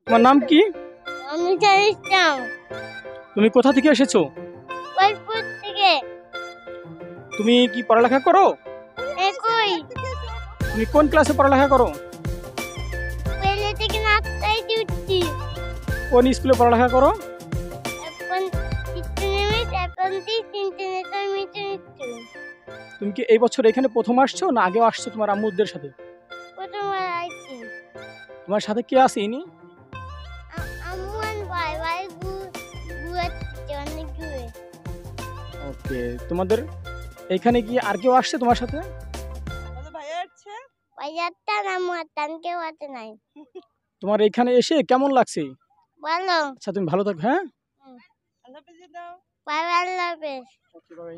তোমার নাম কি? আমি জানিস না। তুমি কোথা থেকে এসেছো? ফরিদপুর থেকে। তুমি কি পড়ালেখা করো? একই তুমি কোন ক্লাসে পড়ালেখা করো? পেলে থেকে নাচটাই দিচ্ছি। কোন স্কুলে পড়ালেখা করো? এখন ইন্টারনেট এখন ইন্টারনেটের মিটে নিচ্ছি। তুমি কি এই বছর এখানে প্রথম আসছো না আগেও আসছো তোমার আম্মুদের সাথে? প্রথমবার আইছি। তোমার সাথে কে আছে ইনি? আম্মু আর ভাই ঘুরাচ্ছে অনেক ঘুরে। ওকে, তোমাদের এখানে কি আর কেউ আসছে তোমার সাথে? ভাইয়ারটা আম্মু আর টান কেউ আছে নাই। তোমার এখানে এসে কেমন লাগছে? ভালো। আচ্ছা, তুমি ভালো থাকো। হ্যাঁ, বাই বাই, আল্লাহ হাফেজ। ওকে, বাই।